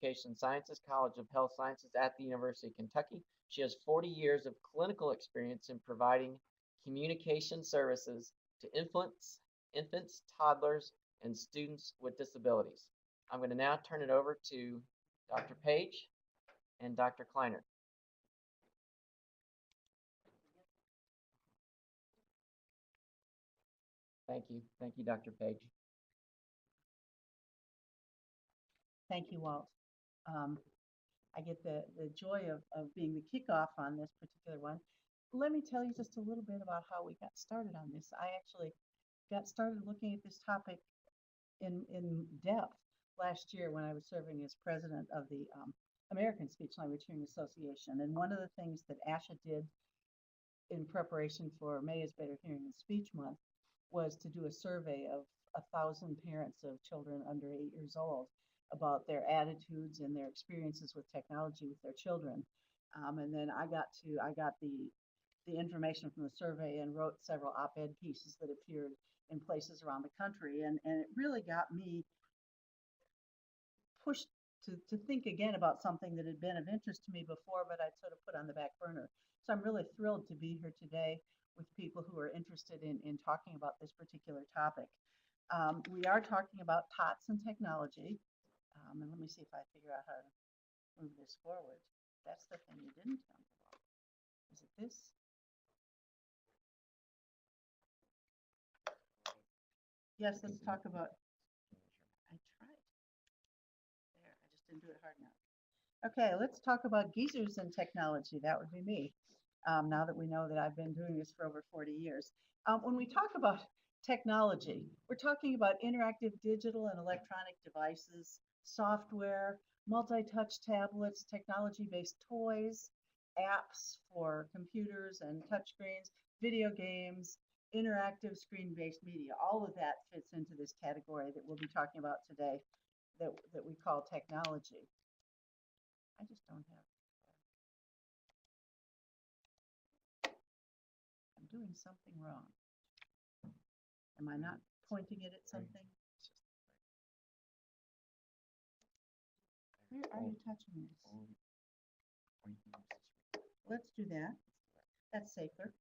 Education Sciences, College of Health Sciences at the University of Kentucky. She has 40 years of clinical experience in providing communication services to infants, toddlers, and students with disabilities. I'm going to now turn it over to Dr. Page and Dr. Kleiner. Thank you. Thank you, Dr. Page. Thank you, Walt. I get the joy of being the kickoff on this particular one. Let me tell you just a little bit about how we got started on this. I actually got started looking at this topic in depth last year when I was serving as president of the American Speech Language Hearing Association. And one of the things that ASHA did in preparation for May is Better Hearing and Speech Month was to do a survey of 1,000 parents of children under 8 years old about their attitudes and their experiences with technology with their children. And then I got the information from the survey and wrote several op-ed pieces that appeared in places around the country. And it really got me pushed to think again about something that had been of interest to me before, but I'd sort of put on the back burner. So I'm really thrilled to be here today with people who are interested in talking about this particular topic. We are talking about Tots and technology. And let me see if I figure out how to move this forward. That's the thing you didn't tell me about. Is it this? Yes, let's talk about, I tried. There, I just didn't do it hard enough. Okay, let's talk about geezers and technology. That would be me, now that we know that I've been doing this for over 40 years. When we talk about technology, we're talking about interactive digital and electronic devices, software, multi-touch tablets, technology-based toys, apps for computers and touchscreens, video games, interactive screen-based media. All of that fits into this category that we'll be talking about today that we call technology. I just don't have. I'm doing something wrong. Am I not pointing it at something? Where are you touching this? Let's do that. That's safer.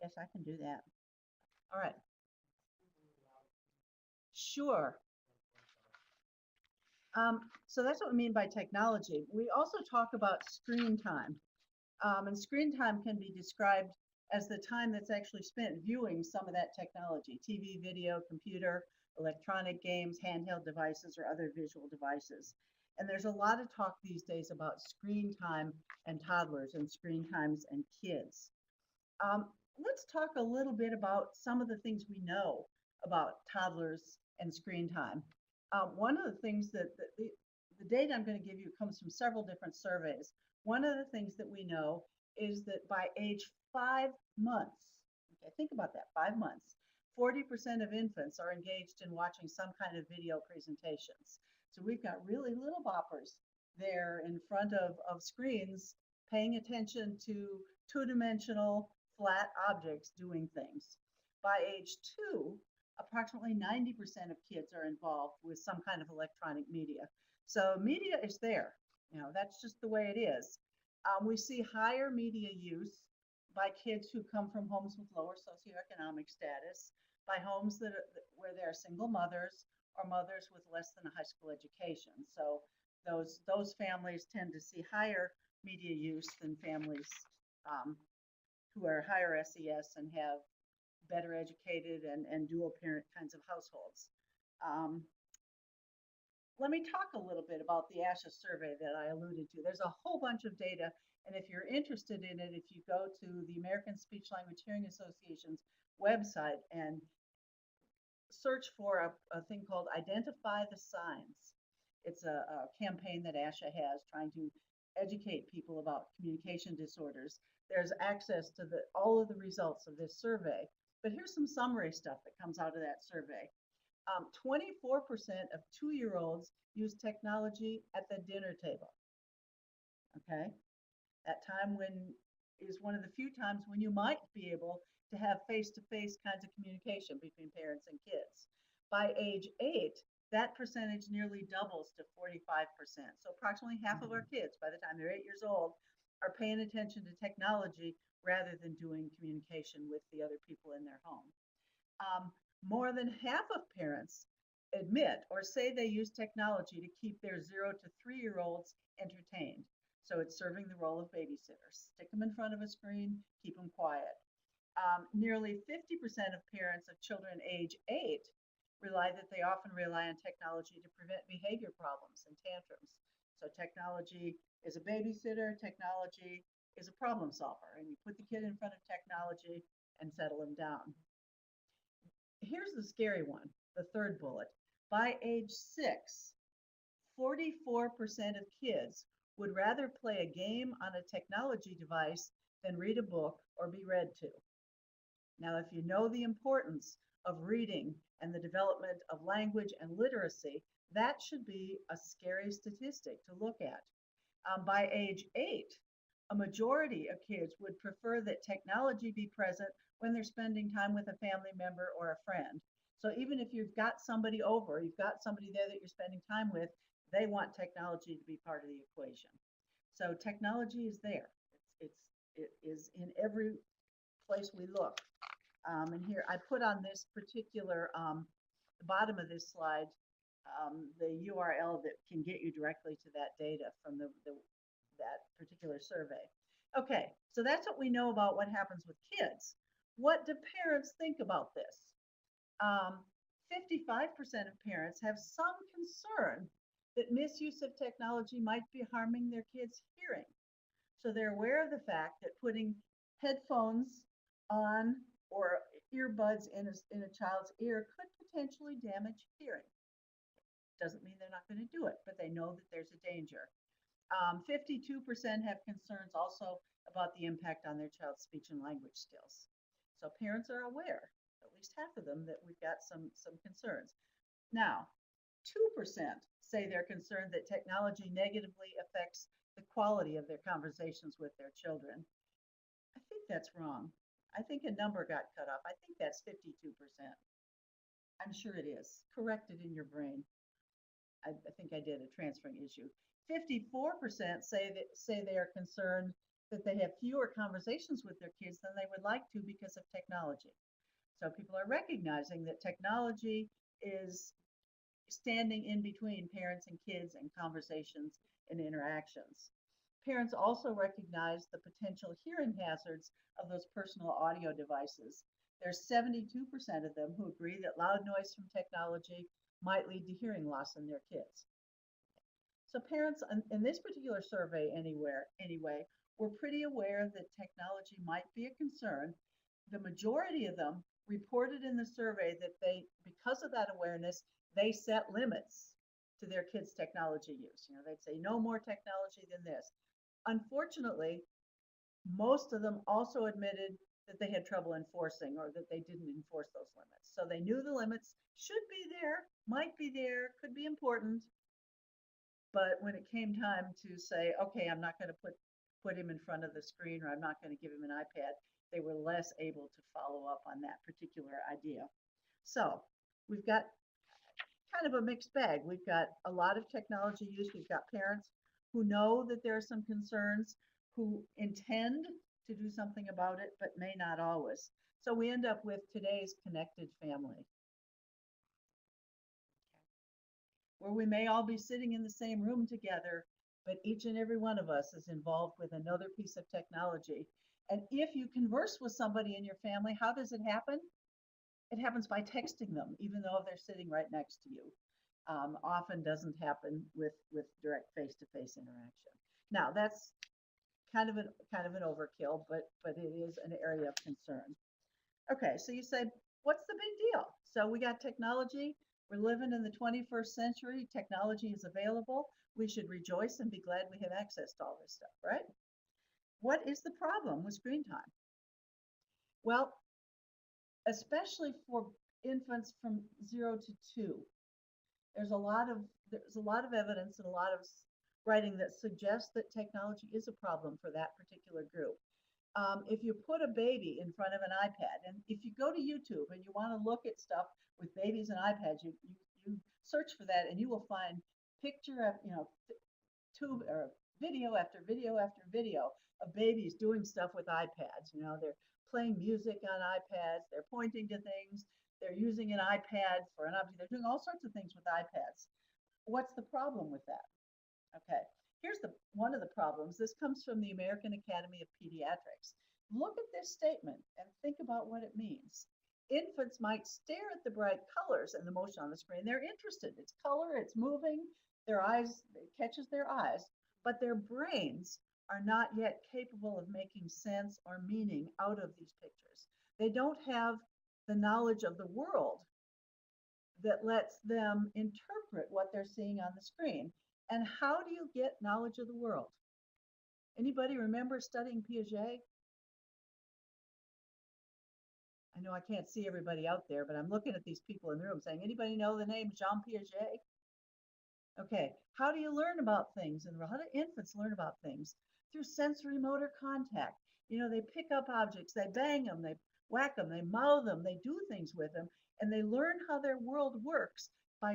Yes, I can do that. All right. Sure. So that's what we mean by technology. We also talk about screen time. And screen time can be described as the time that's actually spent viewing some of that technology, TV, video, computer, electronic games, handheld devices, or other visual devices. And there's a lot of talk these days about screen time and toddlers and screen times and kids. Let's talk a little bit about some of the things we know about toddlers and screen time. One of the things that the data I'm going to give you comes from several different surveys. One of the things that we know is that by age 5 months, okay, think about that, 5 months, 40% of infants are engaged in watching some kind of video presentations. So we've got really little boppers there in front of screens paying attention to two-dimensional flat objects doing things. By age 2, approximately 90% of kids are involved with some kind of electronic media. So media is there. You know, that's just the way it is. We see higher media use by kids who come from homes with lower socioeconomic status, by homes where there are single mothers or mothers with less than a high school education. So those families tend to see higher media use than families who are higher SES and have better educated and dual parent kinds of households. Let me talk a little bit about the ASHA survey that I alluded to. There's a whole bunch of data, and if you're interested in it, if you go to the American Speech Language Hearing Association's website and search for a thing called Identify the Signs. It's a campaign that ASHA has trying to educate people about communication disorders. There's access to all of the results of this survey, but here's some summary stuff that comes out of that survey. 24% of 2-year-olds use technology at the dinner table. Okay, that time is one of the few times when you might be able to have face-to-face kinds of communication between parents and kids. By age 8, that percentage nearly doubles to 45%. So approximately half of our kids, by the time they're 8 years old, are paying attention to technology rather than doing communication with the other people in their home. More than half of parents admit or say they use technology to keep their 0 to 3-year-olds entertained. So it's serving the role of babysitters. Stick them in front of a screen, keep them quiet. Nearly 50% of parents of children age 8 they often rely on technology to prevent behavior problems and tantrums. So technology is a babysitter, technology is a problem solver, and you put the kid in front of technology and settle him down. Here's the scary one, the third bullet. By age 6, 44% of kids would rather play a game on a technology device than read a book or be read to. Now, if you know the importance of reading and the development of language and literacy, that should be a scary statistic to look at. By age 8, a majority of kids would prefer that technology be present when they're spending time with a family member or a friend. So even if you've got somebody over, you've got somebody there that you're spending time with, they want technology to be part of the equation. So technology is there. It is in every place we look. And here I put on this particular, the bottom of this slide, the URL that can get you directly to that data from that particular survey. Okay, so that's what we know about what happens with kids. What do parents think about this? 55% of parents have some concern that misuse of technology might be harming their kids' hearing. So they're aware of the fact that putting headphones on or earbuds in a child's ear could potentially damage hearing. Doesn't mean they're not going to do it, but they know that there's a danger. 52% have concerns also about the impact on their child's speech and language skills. So parents are aware, at least half of them, that we've got some concerns. Now, 2% say they're concerned that technology negatively affects the quality of their conversations with their children. I think that's wrong. I think a number got cut off. I think that's 52%. I'm sure it is. Correct it in your brain. I think I did a transferring issue. 54% say they are concerned that they have fewer conversations with their kids than they would like to because of technology. So people are recognizing that technology is standing in between parents and kids and conversations and interactions. Parents also recognize the potential hearing hazards of those personal audio devices. There's 72% of them who agree that loud noise from technology might lead to hearing loss in their kids. So parents in this particular survey anyway, were pretty aware that technology might be a concern. The majority of them reported in the survey that because of that awareness, they set limits to their kids' technology use. They'd say no more technology than this. Unfortunately, most of them also admitted that they had trouble enforcing or that they didn't enforce those limits. So they knew the limits should be there, might be there, could be important. But when it came time to say, okay, I'm not going to put him in front of the screen, or I'm not going to give him an iPad, they were less able to follow up on that particular idea. So we've got kind of a mixed bag. We've got a lot of technology use. We've got parents who know that there are some concerns, who intend to do something about it, but may not always. So we end up with today's connected family, where we may all be sitting in the same room together, but each and every one of us is involved with another piece of technology. And if you converse with somebody in your family, how does it happen? It happens by texting them, even though they're sitting right next to you. Often doesn't happen with direct face-to-face interaction. Now, that's kind of an overkill, but it is an area of concern. Okay, so you say, what's the big deal? So we got technology. We're living in the 21st century. Technology is available. We should rejoice and be glad we have access to all this stuff, right? What is the problem with screen time? Well, especially for infants from 0 to 2, there's a lot of evidence and a lot of writing that suggests that technology is a problem for that particular group. If you put a baby in front of an iPad, and if you go to YouTube and you want to look at stuff with babies and iPads, you search for that and you will find picture after, tube or video after video after video of babies doing stuff with iPads. They're playing music on iPads, they're pointing to things, they're using an iPad for an object, they're doing all sorts of things with iPads. What's the problem with that? Okay, here's one of the problems. This comes from the American Academy of Pediatrics. Look at this statement and think about what it means. Infants might stare at the bright colors and the motion on the screen. They're interested. It's color, it's moving, their eyes, it catches their eyes, but their brains are not yet capable of making sense or meaning out of these pictures. They don't have the knowledge of the world that lets them interpret what they're seeing on the screen. And how do you get knowledge of the world? Anybody remember studying Piaget? I know I can't see everybody out there, but I'm looking at these people in the room saying, anybody know the name Jean Piaget? Okay, how do you learn about things? And how do infants learn about things? Through sensory motor contact. They pick up objects, they bang them, they whack them, they mouth them, they do things with them, and they learn how their world works by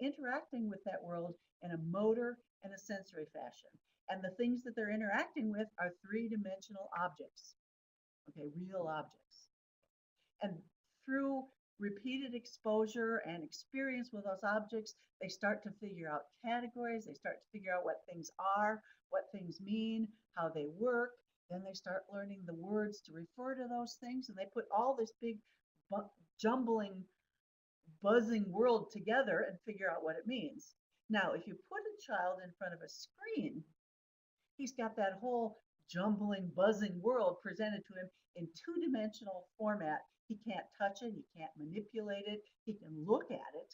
interacting with that world in a motor and a sensory fashion. And the things that they're interacting with are three-dimensional objects, okay, real objects. And through repeated exposure and experience with those objects, they start to figure out categories, they start to figure out what things are, what things mean, how they work. Then they start learning the words to refer to those things, and they put all this big jumbling, buzzing world together and figure out what it means. Now, if you put a child in front of a screen, he's got that whole jumbling, buzzing world presented to him in two-dimensional format. He can't touch it, he can't manipulate it, he can look at it,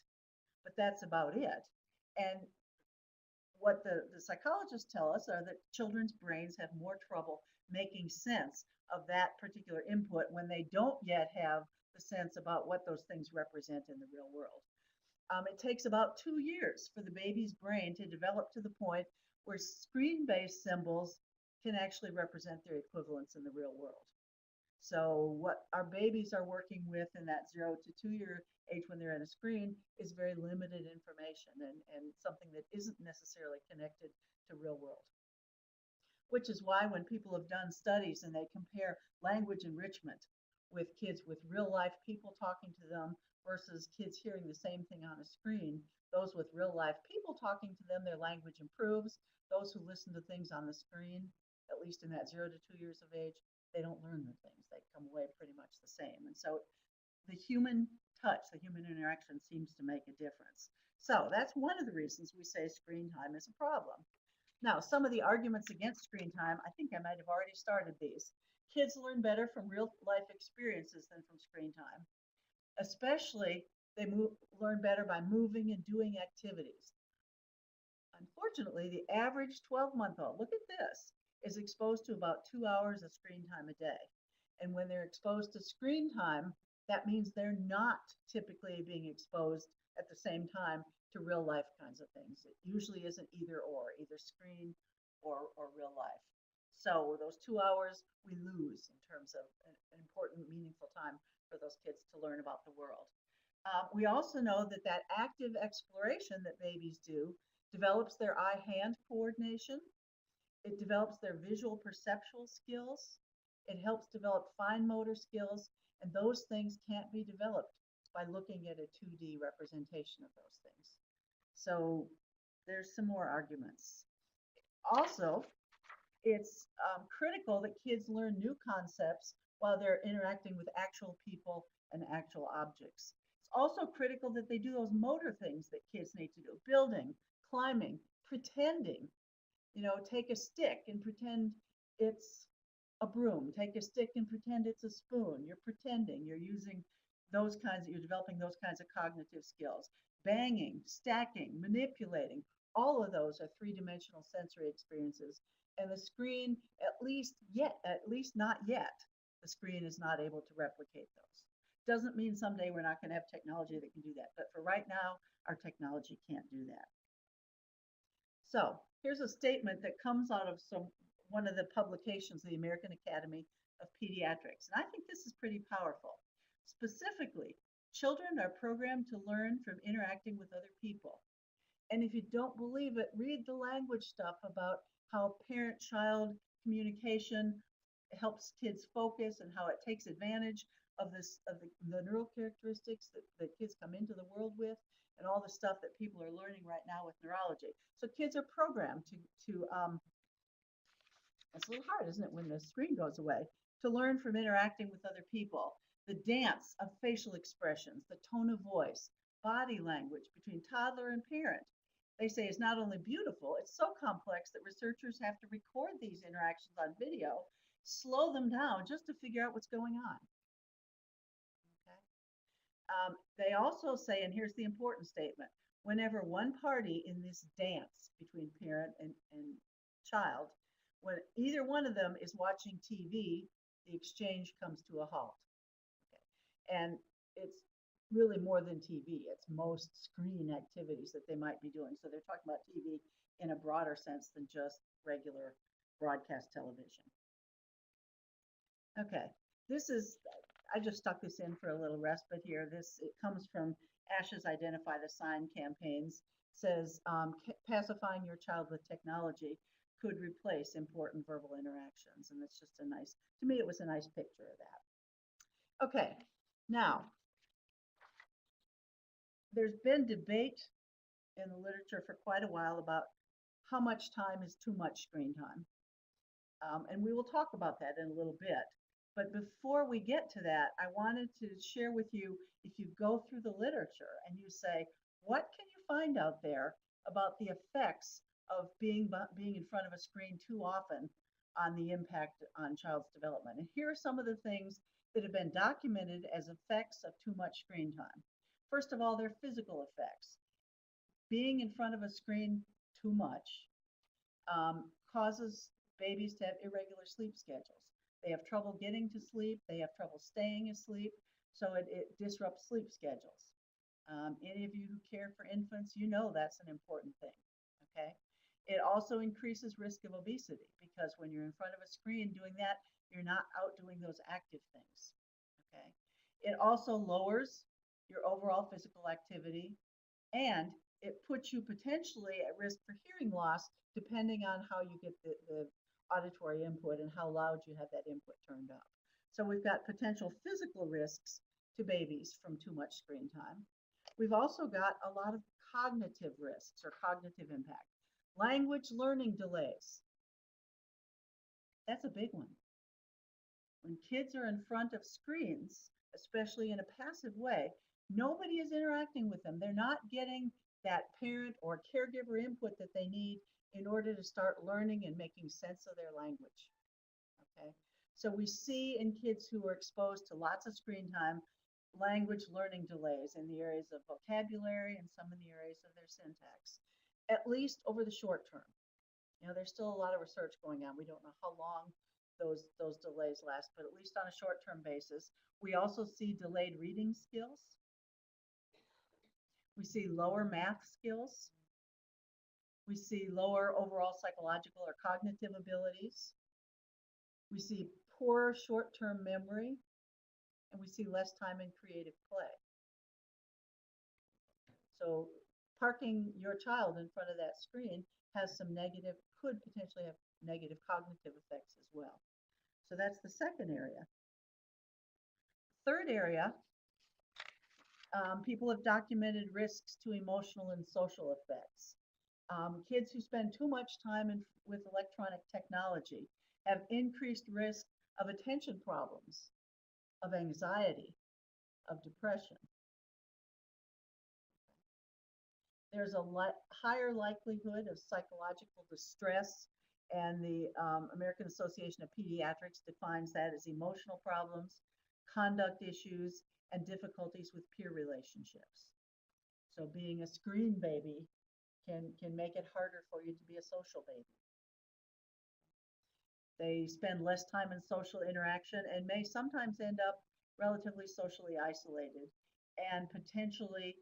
but that's about it. And what the psychologists tell us are that children's brains have more trouble making sense of that particular input when they don't yet have the sense about what those things represent in the real world. It takes about 2 years for the baby's brain to develop to the point where screen-based symbols can actually represent their equivalents in the real world. So what our babies are working with in that 0 to 2 year age when they're on a screen is very limited information and something that isn't necessarily connected to real world. Which is why when people have done studies and they compare language enrichment with kids with real life people talking to them versus kids hearing the same thing on a screen, those with real life people talking to them, their language improves. Those who listen to things on the screen, at least in that 0 to 2 years of age, they don't learn the things. They come away pretty much the same. And so the human touch, the human interaction seems to make a difference. So that's one of the reasons we say screen time is a problem. Now, some of the arguments against screen time, I think I might have already started these. Kids learn better from real life experiences than from screen time. Especially, they learn better by moving and doing activities. Unfortunately, the average 12-month-old, look at this, is exposed to about 2 hours of screen time a day. And when they're exposed to screen time, that means they're not typically being exposed at the same time to real life kinds of things. It usually isn't either or, either screen or real life. So those 2 hours we lose in terms of an important, meaningful time for those kids to learn about the world. We also know that active exploration that babies do develops their eye-hand coordination. It develops their visual perceptual skills. It helps develop fine motor skills, and those things can't be developed by looking at a 2D representation of those things. So there's some more arguments. Also, it's critical that kids learn new concepts while they're interacting with actual people and actual objects. It's also critical that they do those motor things that kids need to do, building, climbing, pretending. Take a stick and pretend it's a broom. Take a stick and pretend it's a spoon. You're pretending. You're using you're developing those kinds of cognitive skills. Banging, stacking, manipulating, all of those are three-dimensional sensory experiences. And the screen, at least not yet, the screen is not able to replicate those. Doesn't mean someday we're not going to have technology that can do that. But for right now, our technology can't do that. So here's a statement that comes out of one of the publications of the American Academy of Pediatrics. And I think this is pretty powerful. Specifically, Children are programmed to learn from interacting with other people. And if you don't believe it, read the language stuff about how parent-child communication helps kids focus and how it takes advantage of the neural characteristics that kids come into the world with, and all the stuff that people are learning right now with neurology. So kids are programmed to it's a little hard, isn't it, when the screen goes away, to learn from interacting with other people. The dance of facial expressions, the tone of voice, body language between toddler and parent. They say is not only beautiful, it's so complex that researchers have to record these interactions on video, slow them down just to figure out what's going on. Okay. They also say, and here's the important statement, whenever one party in this dance between parent and child, when either one of them is watching TV, the exchange comes to a halt. Okay. And it's really more than TV. It's most screen activities that they might be doing. So they're talking about TV in a broader sense than just regular broadcast television. Okay, this is, I just stuck this in for a little respite here. It comes from ASHA's Identify the Sign campaigns. It says pacifying your child with technology could replace important verbal interactions. And it's just a nice, to me, it was a nice picture of that. Okay, now, there's been debate in the literature for quite a while about how much time is too much screen time. And we will talk about that in a little bit. But before we get to that, I wanted to share with you, if you go through the literature and you say, what can you find out there about the effects of being in front of a screen too often on the impact on child's development? And here are some of the things that have been documented as effects of too much screen time. First of all, their physical effects. Being in front of a screen too much causes babies to have irregular sleep schedules. They have trouble getting to sleep. They have trouble staying asleep. So it disrupts sleep schedules. Any of you who care for infants, you know that's an important thing, okay? It also increases risk of obesity because when you're in front of a screen doing that, you're not out doing those active things, okay? It also lowers your overall physical activity, and it puts you potentially at risk for hearing loss depending on how you get the auditory input and how loud you have that input turned up. So we've got potential physical risks to babies from too much screen time. We've also got a lot of cognitive risks or cognitive impact. Language learning delays. That's a big one. When kids are in front of screens, especially in a passive way, nobody is interacting with them. They're not getting that parent or caregiver input that they need in order to start learning and making sense of their language. Okay, so we see in kids who are exposed to lots of screen time, language learning delays in the areas of vocabulary and some in the areas of their syntax, at least over the short term. You know, there's still a lot of research going on. We don't know how long those delays last, but at least on a short-term basis. We also see delayed reading skills. We see lower math skills. We see lower overall psychological or cognitive abilities. We see poor short-term memory, and we see less time in creative play. So parking your child in front of that screen has some negative, could potentially have negative cognitive effects as well. So that's the second area. Third area, people have documented risks to emotional and social effects. Kids who spend too much time with electronic technology have increased risk of attention problems, of anxiety, of depression. There's a higher likelihood of psychological distress, and the American Association of Pediatrics defines that as emotional problems, conduct issues, and difficulties with peer relationships. So being a screen baby can make it harder for you to be a social baby. They spend less time in social interaction and may sometimes end up relatively socially isolated and potentially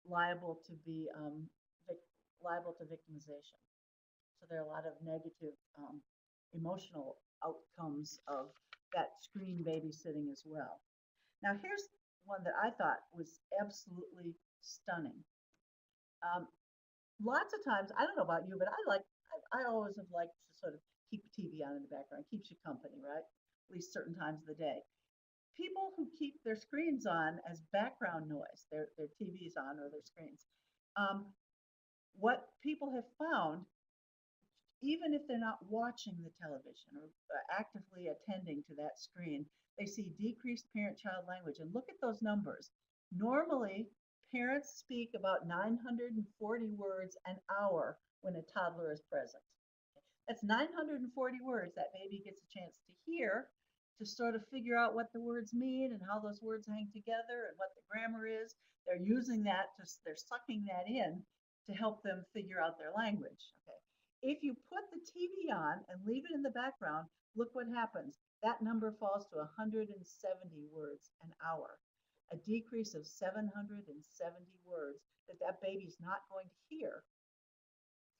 liable to be liable to victimization. So there are a lot of negative emotional outcomes of that screen babysitting as well. Now here's one that I thought was absolutely stunning. Um, Lots of times, I don't know about you, but I always have liked to sort of keep the TV on in the background, keeps you company, right? At least certain times of the day. People who keep their screens on as background noise, their TVs on or their screens, um, what people have found, even if they're not watching the television or actively attending to that screen, they see decreased parent-child language. And look at those numbers. Normally, parents speak about 940 words an hour when a toddler is present. That's 940 words that baby gets a chance to hear, to sort of figure out what the words mean and how those words hang together and what the grammar is. They're using that, they're sucking that in to help them figure out their language. Okay. If you put the TV on and leave it in the background, look what happens. That number falls to 170 words an hour, a decrease of 770 words that baby's not going to hear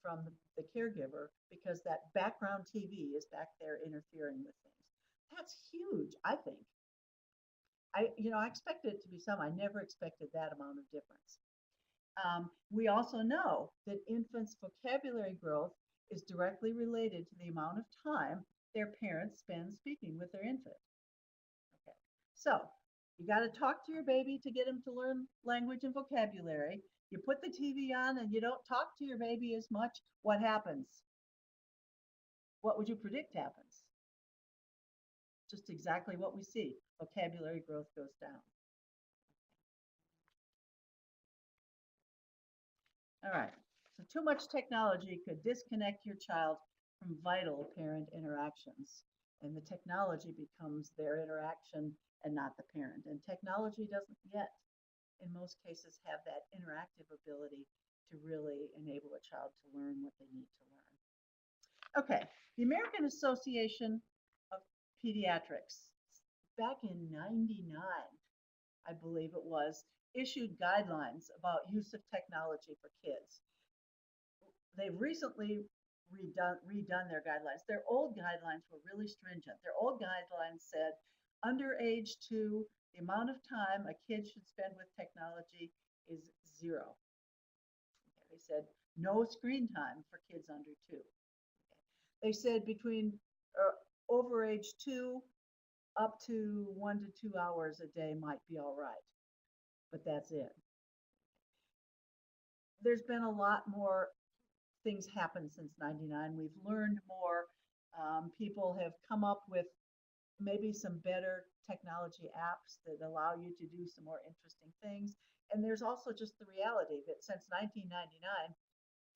from the caregiver because that background TV is back there interfering with things. That's huge, I think. I expected it to be some. I never expected that amount of difference. We also know that infants' vocabulary growth is directly related to the amount of time their parents spend speaking with their infant. Okay, so you got to talk to your baby to get him to learn language and vocabulary. You put the TV on and you don't talk to your baby as much. What happens? What would you predict happens? Just exactly what we see. Vocabulary growth goes down. All right. So too much technology could disconnect your child from vital parent interactions. And the technology becomes their interaction and not the parent. And technology doesn't yet, in most cases, have that interactive ability to really enable a child to learn what they need to learn. Okay, the American Association of Pediatrics, back in '99, I believe it was, issued guidelines about use of technology for kids. They've recently redone their guidelines. Their old guidelines were really stringent. Their old guidelines said under age 2, the amount of time a kid should spend with technology is 0. Okay, they said no screen time for kids under 2. Okay. They said between over age 2 up to 1 to 2 hours a day might be all right, but that's it. There's been a lot more things happen since '99. We've learned more. People have come up with maybe some better technology apps that allow you to do some more interesting things. And there's also just the reality that since 1999,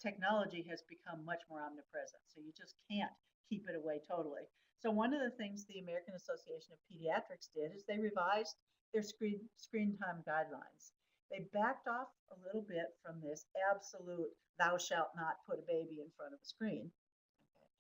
technology has become much more omnipresent. So you just can't keep it away totally. So one of the things the American Association of Pediatrics did is they revised their screen time guidelines. They backed off a little bit from this absolute thou shalt not put a baby in front of a screen. Okay.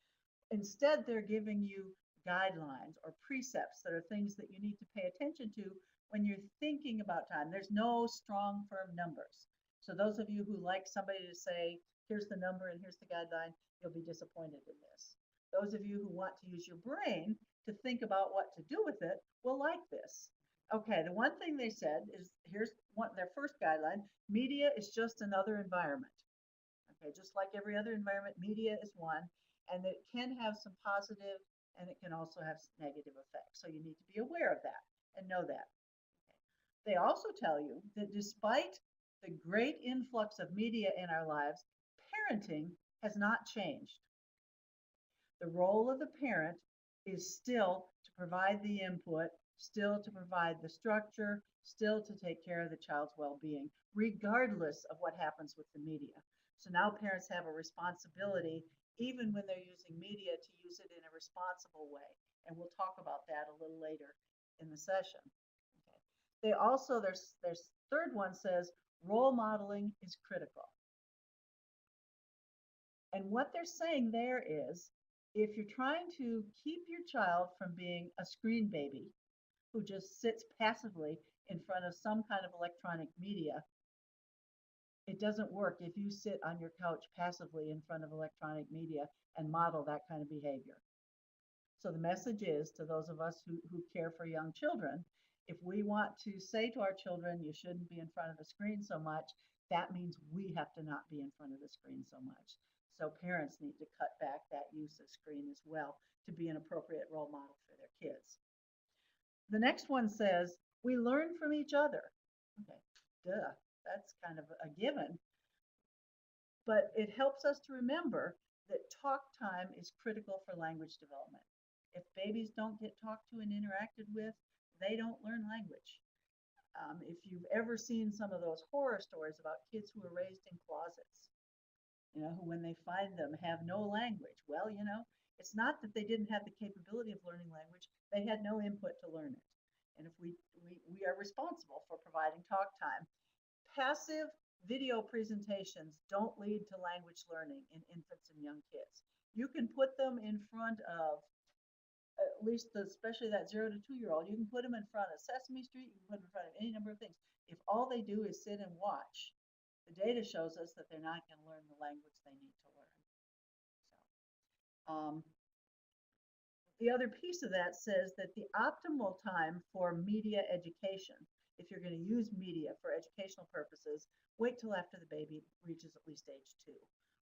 Instead, they're giving you guidelines or precepts that are things that you need to pay attention to when you're thinking about time. There's no strong, firm numbers. So those of you who like somebody to say, here's the number and here's the guideline, you'll be disappointed in this. Those of you who want to use your brain to think about what to do with it will like this. Okay, the one thing they said is, here's their first guideline: media is just another environment. Okay, just like every other environment, media is one, and it can have some positive and it can also have negative effects. So you need to be aware of that and know that. Okay. They also tell you that despite the great influx of media in our lives, parenting has not changed. The role of the parent is still to provide the input, still to provide the structure, still to take care of the child's well-being, regardless of what happens with the media. So now parents have a responsibility, even when they're using media, to use it in a responsible way. And we'll talk about that a little later in the session. Okay. They also, their third one says, role modeling is critical. And what they're saying there is, if you're trying to keep your child from being a screen baby who just sits passively in front of some kind of electronic media, it doesn't work if you sit on your couch passively in front of electronic media and model that kind of behavior. So the message is to those of us who care for young children If we want to say to our children, you shouldn't be in front of the screen so much, that means we have to not be in front of the screen so much. So parents need to cut back that use of screen as well to be an appropriate role model for their kids. The next one says, we learn from each other. Okay, duh, that's kind of a given. But it helps us to remember that talk time is critical for language development. If babies don't get talked to and interacted with, they don't learn language. If you've ever seen some of those horror stories about kids who were raised in closets, who when they find them have no language, well, it's not that they didn't have the capability of learning language, they had no input to learn it. And if we are responsible for providing talk time. Passive video presentations don't lead to language learning in infants and young kids. You can put them in front of, at least especially that 0 to 2-year-old, you can put them in front of Sesame Street, you can put them in front of any number of things. If all they do is sit and watch, the data shows us that they're not going to learn the language they need to learn. So, the other piece of that says that the optimal time for media education, if you're going to use media for educational purposes, wait till after the baby reaches at least age 2.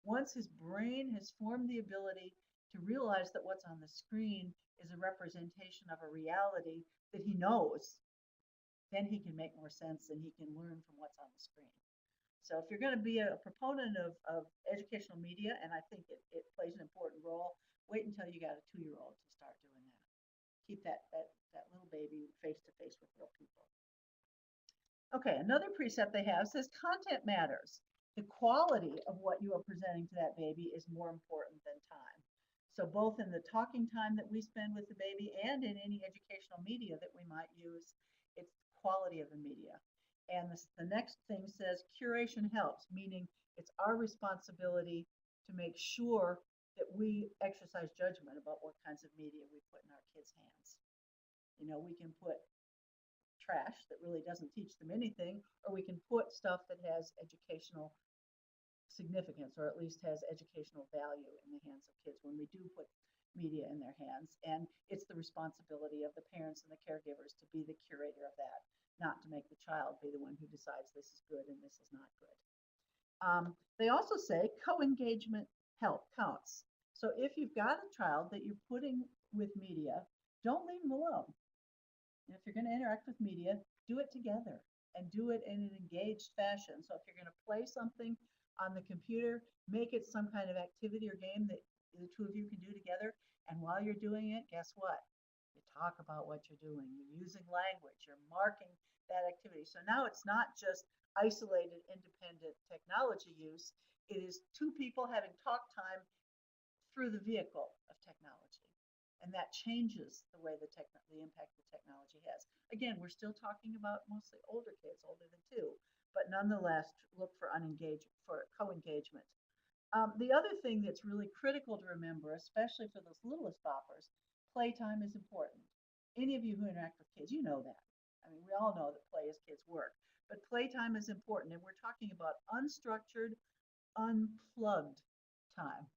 Once his brain has formed the ability to realize that what's on the screen is a representation of a reality that he knows, then he can make more sense and he can learn from what's on the screen. So if you're going to be a proponent of educational media, and I think it plays an important role, wait until you got a 2-year-old to start doing that. Keep that little baby face to face with real people. Okay, another precept they have says content matters. The quality of what you are presenting to that baby is more important than time. So both in the talking time that we spend with the baby and in any educational media that we might use, it's the quality of the media. And the next thing says curation helps, meaning it's our responsibility to make sure that we exercise judgment about what kinds of media we put in our kids' hands. We can put trash that really doesn't teach them anything, or we can put stuff that has educational significance, or at least has educational value in the hands of kids when we do put media in their hands. And it's the responsibility of the parents and the caregivers to be the curator of that, not to make the child be the one who decides this is good and this is not good. They also say co-engagement help counts. So if you've got a child that you're putting with media, don't leave them alone. And if you're going to interact with media, do it together and do it in an engaged fashion. So if you're going to play something on the computer, make it some kind of activity or game that the two of you can do together. And while you're doing it, guess what? You talk about what you're doing. You're using language. You're marking that activity. So now it's not just isolated, independent technology use. It is two people having talk time through the vehicle of technology. And that changes the way the impact the technology has. Again, we're still talking about mostly older kids, older than 2, but nonetheless, look for co-engagement. The other thing that's really critical to remember, especially for those littlest boppers, playtime is important. Any of you who interact with kids, you know that. I mean, we all know that play is kids' work, but playtime is important, and we're talking about unstructured, unplugged time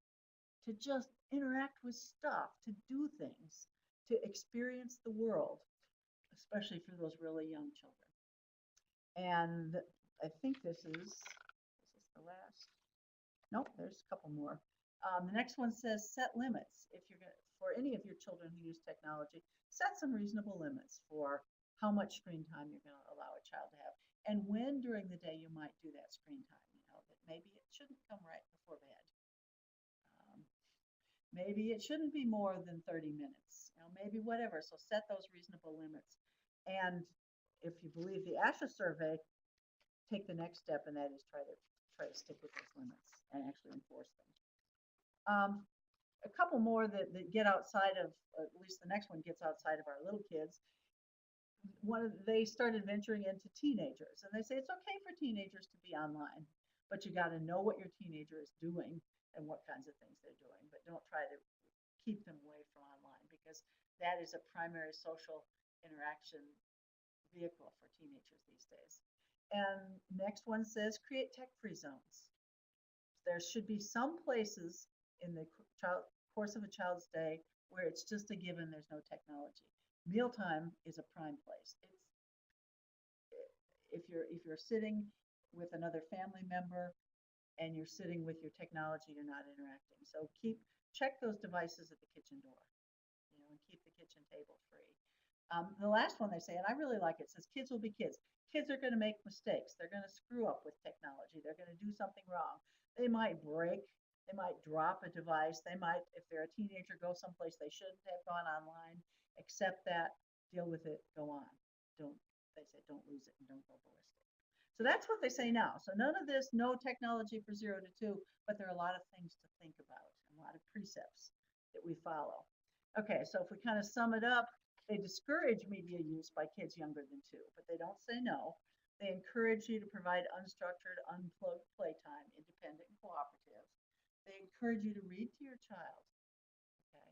to just interact with stuff, to do things, to experience the world, especially for those really young children. And I think this is the last. Nope, there's a couple more. The next one says set limits. If you're for any of your children who use technology, set some reasonable limits for how much screen time you're going to allow a child to have, and when during the day you might do that screen time. That maybe it shouldn't come right before bed. Maybe it shouldn't be more than 30 minutes. Maybe whatever. So set those reasonable limits. And if you believe the ASHA survey, take the next step, and that is try to stick with those limits and actually enforce them. A couple more that get outside of, at least the next one gets outside of our little kids. They started venturing into teenagers, and they say it's okay for teenagers to be online, but you got to know what your teenager is doing and what kinds of things they're doing, but don't try to keep them away from online, because that is a primary social interaction vehicle for teenagers these days. And next one says create tech-free zones. There should be some places in the course of a child's day where it's just a given there's no technology. Mealtime is a prime place. if you're sitting with another family member and you're sitting with your technology, you're not interacting. So check those devices at the kitchen door, and keep the kitchen table free. The last one they say, and I really like it, says kids will be kids. Kids are going to make mistakes. They're going to screw up with technology. They're going to do something wrong. They might break. They might drop a device. They might, if they're a teenager, go someplace they shouldn't have gone online. Accept that, deal with it, go on. They say don't lose it and don't go ballistic. So that's what they say now. So none of this, no technology for 0 to 2, but there are a lot of things to think about, and a lot of precepts that we follow. Okay, so if we kind of sum it up, they discourage media use by kids younger than 2, but they don't say no. They encourage you to provide unstructured, unplugged playtime, independent and cooperative. They encourage you to read to your child, okay?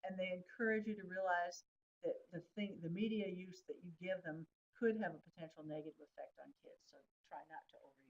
And they encourage you to realize that the media use that you give them could have a potential negative effect on kids, so try not to overuse